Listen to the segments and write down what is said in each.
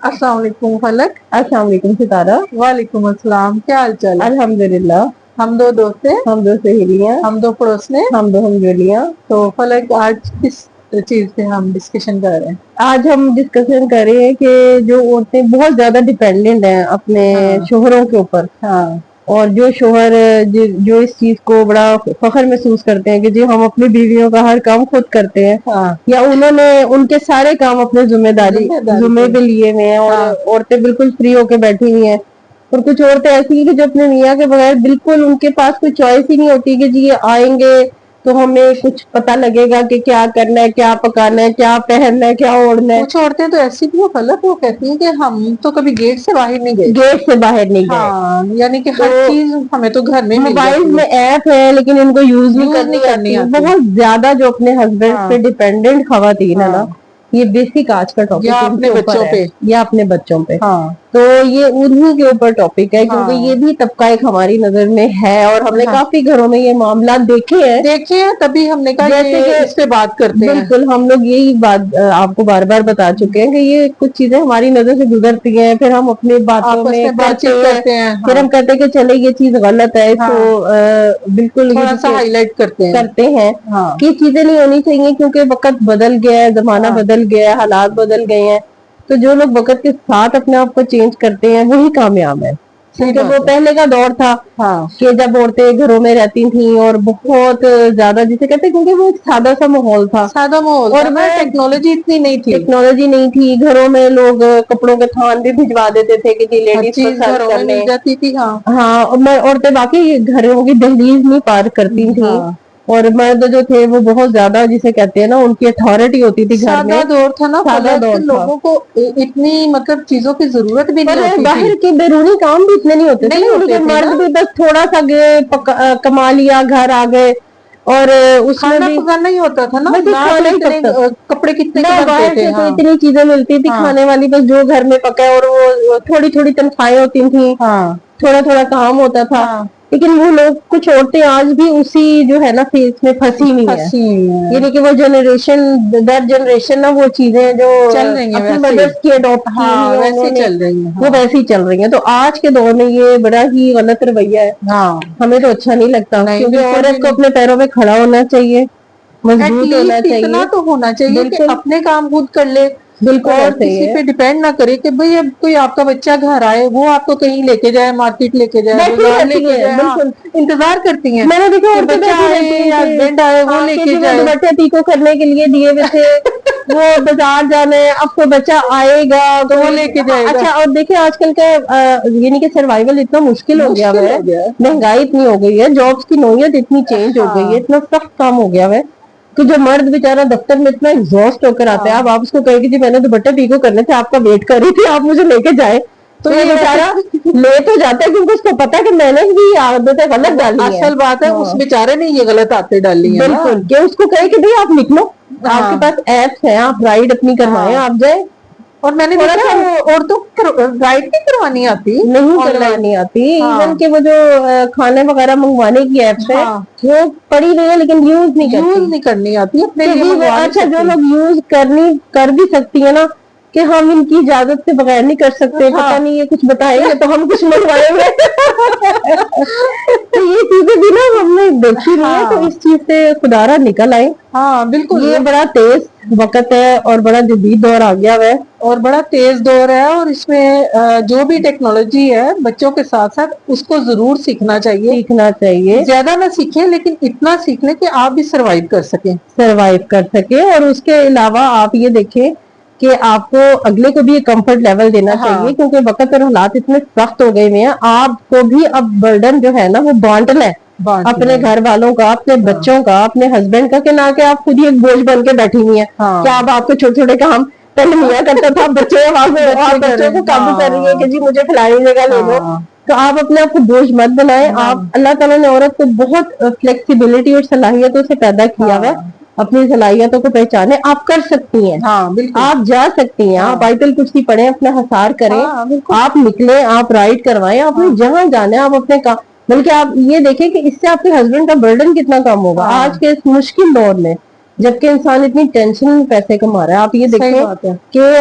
السلام علیکم فلک. السلام علیکم ستارہ. وعلیکم السلام. کیا حال چال ہے؟ الحمدللہ. ہم دو دوست ہیں, ہم دو سہیلیاں, ہم دو پڑوسنے. ہم دو ہمجولیاں. تو فلک آج کس چیز پہ ہم ڈسکشن کر رہے ہیں؟ آج ہم ڈسکشن کر رہے ہیں کہ جو عورتیں بہت زیادہ ڈیپینڈنٹ ہیں اپنے شوہروں کے اوپر, اور جو شوہر جو اس چیز کو بڑا فخر محسوس کرتے ہیں کہ جی ہم اپنی بیویوں کا ہر کام خود کرتے ہیں, یا انہوں نے ان کے سارے کام اپنے ذمہ پہ لیے ہوئے ہیں, اور عورتیں بالکل فری ہو کے بیٹھی ہوئی ہیں. اور کچھ عورتیں ایسی ہیں کہ جو اپنے میاں کے بغیر بالکل ان کے پاس کوئی چوائس ہی نہیں ہوتی کہ جی یہ آئیں گے تو ہمیں کچھ پتا لگے گا کہ کیا کرنا ہے, کیا پکانا ہے, کیا پہننا ہے, کیا اوڑھنا ہے. کچھ عورتیں تو ایسی بھی فلک, وہ کہتی ہیں کہ ہم تو کبھی گیٹ سے باہر نہیں گئے, گیٹ سے باہر نہیں گئے. ہاں, یعنی کہ ہر چیز ہمیں تو گھر میں مل موبائل جاتی میں ایپ ہے لیکن ان کو یوز نہیں نہیں کرنی آتی. آتی. بہت زیادہ جو اپنے ہسبینڈ پہ ڈیپینڈنٹ خواتین ہے نا, یہ بیسک آج کا ٹاپک یا ان اپنے کے اوپر بچوں ہے, پہ, یا اپنے بچوں پہ. تو یہ انہی کے اوپر ٹاپک ہے, کیونکہ یہ بھی طبقہ ایک ہماری نظر میں ہے, اور ہم نے کافی گھروں میں یہ معاملات دیکھے ہیں, تبھی ہم نے کہا جیسے یہ کہ اس پہ بات کرتے ہیں. بالکل ہم لوگ یہی بات آپ کو بار بار بتا چکے ہیں کہ یہ کچھ چیزیں ہماری نظر سے گزرتی ہیں, پھر ہم اپنی باتوں آپس میں بات کرتے چیت ہیں, پھر ہم کہتے ہیں کہ چلے یہ چیز غلط ہے, اس کو بالکل تھوڑا سا ہائی لائٹ کرتے ہیں کہ چیزیں نہیں ہونی چاہیے, کیونکہ وقت بدل گیا ہے, زمانہ بدل گیا ہے, حالات بدل گئے ہیں. تو جو لوگ وقت کے ساتھ اپنے آپ کو چینج کرتے ہیں وہی کامیاب ہے. کیونکہ وہ پہلے کا دور تھا کہ جب عورتیں گھروں میں رہتی تھیں اور بہت زیادہ جسے کہتے ہیں, کیونکہ وہ ایک سادہ سا ماحول تھا, سادہ ماحول اور تھا نا, ٹیکنالوجی اتنی نہیں تھی, ٹیکنالوجی نہیں تھی. گھروں میں لوگ کپڑوں کے تھان بھی بھجوا دیتے تھے کہ جی ہر لیڈیز کو چیز سرو گھروں میں کرنے. مل جاتی تھی. ہاں, عورتیں باقی گھروں کی دہلیز میں پار کرتی تھیں, اور مرد جو تھے وہ بہت زیادہ جسے کہتے ہیں نا ان کی اتھارٹی ہوتی تھی گھر میں. سادہ دور تھا نا سادہ فلک, دور تھا, لوگوں کو اتنی مطلب چیزوں کی ضرورت بھی نہیں ہوتی تھی. باہر کے بیرونی کام بھی اتنے نہیں ہوتے تھے نا, مرد بھی بس تھوڑا سا گئے کما لیا, گھر آ گئے, اور اس میں کھانا بھی پکانا ہی ہوتا تھا نا, بس نہ تو کھانا ہی اتنے پکتا, کپڑے کتنے کے نہ بنتے باہر تھے. سے تو اتنی چیزیں ملتی تھی کھانے والی, بس جو گھر میں پکا, اور وہ تھوڑی تھوڑی تنخواہیں ہوتی تھیں, تھوڑا تھوڑا کام ہوتا تھا. لیکن وہ لوگ, کچھ عورتیں آج بھی اسی جو ہے نا فیس میں پھنسی ہوئی ہیں, یعنی کہ وہ جنریشن در جنریشن نا وہ چیزیں جو چل رہی ہیں اپنی ویسے ہی. مدرس کی اڈاپٹ کی ہوئی ہیں ویسے انہوں ہی نے, چل رہی ہیں. وہ ویسے ہی چل رہی ہیں. تو آج کے دور میں یہ بڑا ہی غلط رویہ ہے, ہمیں تو اچھا نہیں لگتا, نہیں, کیونکہ بالکل بھی عورت کو نہیں. اپنے پیروں پہ کھڑا ہونا چاہیے, ایٹ مضبوط ہونا لیسٹ اتنا چاہیے. تو ہونا چاہیے کہ بالکل اپنے کام خود کر لے, بالکل اور ایسے ہی کسی ہے. پہ ڈیپینڈ نہ کرے کہ بھئی اب کوئی آپ کا بچہ گھر آئے, وہ آپ کو کہیں لے کے جائے, مارکیٹ لے کے جائے, بیٹھی بازار لے رہتی کے ہے, جائے. بالکل انتظار کرتی ہیں میں نے دیکھا کہ عورتیں بچہ بیٹھی آئے رہتی ہیں یا کہ ہسبینڈ آئے, وہ لے کہ کے جی میں جائے. دوپٹے پیکو کرنے کے لیے دیے ہوئے تھے, وہ بازار جانا ہے, اب کوئی بچہ آئے گا تو وہ لے کے جائے گا. اچھا. اور دیکھیں آج کل کا یعنی کہ سروائیول اتنا مشکل ہو گیا ہے, مہنگائی اتنی ہو گئی ہے, جابس کی نوعیت اتنی چینج ہو گئی ہے, اتنا سخت کام ہو گیا ہے کہ جو مرد بیچارہ دفتر میں اتنا ایگزاسٹ ہو کر آتا ہے, اب آپ اس کو کہے کہ جی میں نے دوپٹے پیکو کرنے تھے, آپ کا ویٹ کر رہی تھی, آپ مجھے لے کے جائیں, تو یہ بیچارہ لے تو جاتا ہے کیونکہ اس کو پتا ہے کہ میں نے بھی عادتیں غلط ڈالی ہیں. اصل بات ہے اس بیچارے نے یہ غلط عادتیں ڈالی ہیں نا. بالکل, کہ اس کو کہے کہ بھئی آپ نکلو, آپ کے پاس ایپس ہیں, آپ رائڈ اپنی کروائیں, آپ جائیں. اور میں نے تھوڑا دیکھا سا عورتوں کو رائڈ نہیں کروانی آتی, نہیں آن لائن. کروانی آتی, ایون کہ وہ جو کھانے وغیرہ منگوانے کی ایپس ہے وہ پڑی ہوئی ہے لیکن یوز نہیں کرتی. کرنی آتی, اپنے کہ لیے جی منگوا نہیں اچھا جو سکتی. لوگ یوز کر بھی سکتی ہے نا, کہ ہم ان کی اجازت سے بغیر نہیں کر سکتے, پتہ نہیں یہ کچھ بتائیں گے تو ہم کچھ منگوائیں گے. تو یہ چیزیں بھی نا ہم نے دیکھی نہیں ہے, تو اس چیز سے خدا را نکل آئے. بالکل. یہ بڑا تیز وقت ہے اور بڑا جدید دور آ گیا ہے, اور بڑا تیز دور ہے, اور اس میں جو بھی ٹیکنالوجی ہے بچوں کے ساتھ ساتھ اس کو ضرور سیکھنا چاہیے. سیکھنا چاہیے, زیادہ نہ سیکھیں لیکن اتنا سیکھ لیں کہ آپ بھی سروائیو کر سکیں. سروائیو کر سکے. اور اس کے علاوہ آپ یہ دیکھیں کہ آپ کو اگلے کو بھی کمفرٹ لیول دینا چاہیے, کیونکہ وقت اور حالات اتنے سخت ہو گئے ہیں, آپ کو بھی اب برڈن جو ہے نا وہ بانٹنا ہے, اپنے گھر والوں کا, اپنے بچوں کا, اپنے ہسبینڈ کا, کہ نہ کہ آپ خود ہی ایک بوجھ بن کے بیٹھی ہوئی ہیں. کیا اب آپ کو چھوٹے چھوٹے کام پہلے میاں کرتا تھا, بچے آپ بچوں کو قابو کر رہی ہے کہ جی مجھے فلانی جگہ لے لو. تو آپ اپنے آپ کو بوجھ مت بنائیں. آپ, اللہ تعالیٰ نے عورت کو بہت فلیکسیبلٹی اور صلاحیتوں سے پیدا کیا ہے, اپنی صلاحیتوں کو پہچانے. آپ کر سکتی ہیں, آپ جا سکتی ہیں, آپ آیت الکرسی پڑھیں, اپنا حصار کریں, آپ نکلیں, آپ رائڈ کروائیں, آپ نے جہاں جانا ہے آپ اپنے کام. بلکہ آپ یہ دیکھیں کہ اس سے آپ کے ہسبینڈ کا برڈن کتنا کم ہوگا آج کے اس مشکل دور میں, جبکہ انسان اتنی ٹینشن پیسے کما رہا ہے. آپ یہ دیکھیں کہ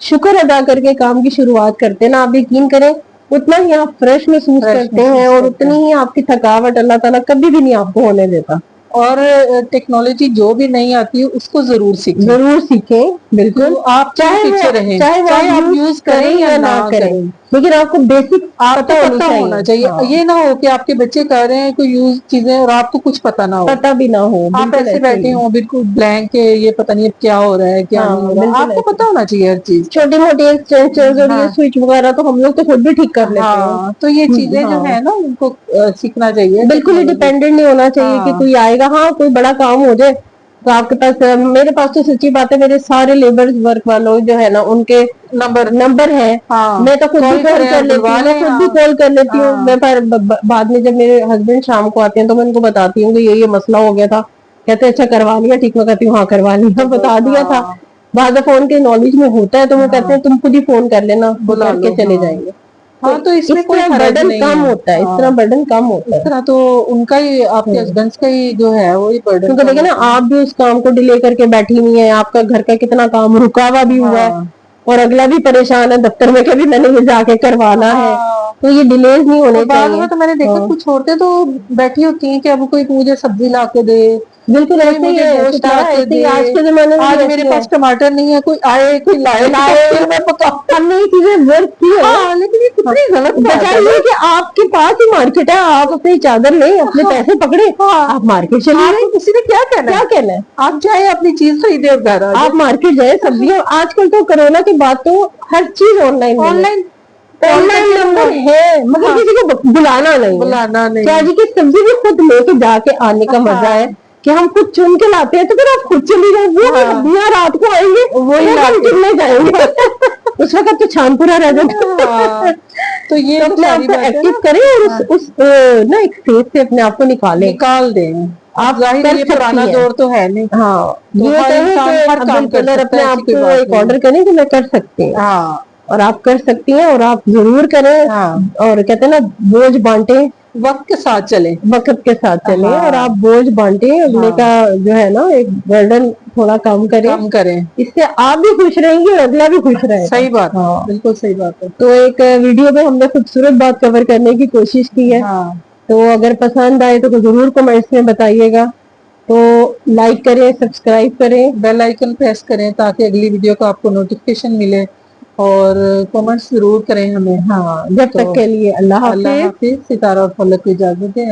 شکر ادا کر کے کام کی شروعات کرتے ہیں نا، آپ یقین کریں اتنا ہی آپ فریش محسوس کرتے ہیں اور اتنی ہی آپ کی تھکاوٹ اللہ تعالیٰ کبھی بھی نہیں آپ کو ہونے دیتا. اور ٹیکنالوجی جو بھی نہیں آتی ہے اس کو ضرور سیکھیں، ضرور سیکھیں بالکل، آپ پیچھے رہیں، چاہے آپ یوز کریں یا نہ کریں، لیکن آپ کو بیسک آپ کو پتہ ہونا چاہیے. یہ نہ ہو کہ آپ کے بچے کر رہے ہیں کوئی یوز چیزیں اور آپ کو کچھ پتہ نہ ہو، پتہ بھی نہ ہو، آپ ایسے بیٹھے ہوں بالکل بلینک ہے، یہ پتہ نہیں اب کیا ہو رہا ہے کیا نہیں ہو رہا. آپ کو پتہ ہونا چاہیے ہر چیز. چھوٹی موٹی ایکسٹینشنز اور یہ سوئچ وغیرہ تو ہم لوگ تو خود بھی ٹھیک کر لیتے ہیں. ہاں تو یہ چیزیں جو ہے نا ان کو سیکھنا چاہیے. بالکل ہی ڈیپینڈنٹ نہیں ہونا چاہیے کہ کوئی آئے گا ہاں کوئی بڑا کام ہو جائے تو آپ کے پاس. میرے پاس تو سچی بات ہے میرے سارے لیبر ورک والوں جو ہے نا ان کے نمبر ہے. میں تو خود بھی کال کر لیتی ہوں، میں خود بھی کال کر لیتی ہوں. میں بعد میں جب میرے ہسبینڈ شام کو آتے ہیں تو میں ان کو بتاتی ہوں کہ یہ مسئلہ ہو گیا تھا. کہتے اچھا کروا لیا ٹھیک؟ میں کہتی ہوں ہاں کروا لیا، بتا دیا تھا. بعد فون کے نالج میں ہوتا ہے تو وہ کہتے ہیں تم خود ہی فون کر لینا، بلا کر لو. کے چلے جائیں گے. ہاں تو اس میں کوئی طرح حرج برڈن نہیں کم ہوتا ہے، اس طرح برڈن کم ہوتا اس ہے. طرح تو ان کا ہی آپ کے ہسبینڈ کا ہی جو ہے وہی برڈن کیونکہ دیکھیں نا آپ بھی اس کام کو ڈیلے کر کے بیٹھی ہوئی ہیں، آپ کا گھر کا کتنا کام رکا ہوا بھی ہوا ہے اور اگلا بھی پریشان ہے دفتر میں کہ بھی میں نے یہ جا کے کروانا ہے. تو یہ ڈیلیز نہیں ہونے بعد چاہیے. میں تو میں نے دیکھا کچھ عورتیں تو بیٹھی ہوتی ہیں کہ اب کوئی مجھے سبزی لا کے دے، بالکل کوئی ایسے ہی مجھے ہے گوشت لا ستارہ، کے ایسے ہی دے، آج کے زمانے میں بھی آج میرے ایسے پاس ٹماٹر نہیں ہے، کوئی آئے کوئی لائے پھر میں پکاؤں. ہم نے یہ چیزیں ورک کی ہے. ہاں لیکن یہ کتنی غلط بات ہے بجائے کہ آپ کے پاس ہی مارکیٹ ہے، آپ اپنی چادر لیں اپنے پیسے پکڑے آپ مارکیٹ چلے آپ گئے. کو کسی نے کیا کہنا ہے؟ آپ جائیں اپنی چیز خریدے اور گھر آ آپ مارکیٹ جائیں سبزیاں. آج کل تو کرونا کے بعد تو ہر چیز on line on line on line number ہے مگر کسی کو بلانا نہیں ہے. کیا جی کہ سبزی بھی خود لے کے جا کے آنے کا مزہ ہے کہ ہم خود چن کے لاتے ہیں. تو پھر آپ خود چلی جائیں، وہ سبزیاں رات کو آئیں گے وہی ہم چننے جائیں گے. اس وقت تو چھان پورا رہ جاتا. تو یہ اپنے آپ کو ایکٹیو کریں اور اس نا ایک فیز سے اپنے آپ کو نکال دیں. آپ ظاہر کر یہ سکتی پرانا ہیں. دور تو ہے نہیں، ہاں تو یہ ہر کہیں انسان کہ ہر عبد کام کر القدر سکتا اپنے ہے، ایسی آپ کوئی کو بات ایک نہیں. آرڈر کریں کہ میں کر سکتی ہوں ہاں اور آپ کر سکتی ہیں اور آپ ضرور کریں. اور کہتے ہیں نا بوجھ بانٹے، وقت کے ساتھ چلیں، وقت کے ساتھ چلیں اور آپ بوجھ بانٹے. اگلے کا جو ہے نا ایک برڈن تھوڑا کم کریں، اس سے آپ بھی خوش رہیں گے اور اگلا بھی خوش رہے گا. صحیح بات ہے، بالکل صحیح بات ہے. تو ایک ویڈیو میں ہم نے خوبصورت بات کور کرنے کی کوشش کی ہے. تو اگر پسند آئے تو ضرور کمنٹس میں بتائیے گا. تو لائک کریں، سبسکرائب کریں، بیل آئیکن پریس کریں تاکہ اگلی ویڈیو کا آپ کو نوٹیفکیشن ملے اور کمنٹس ضرور کریں ہمیں. جب تک کے لیے اللہ اللہ حافظ. حافظ. ستارہ اور فلک کو اجازت دیں.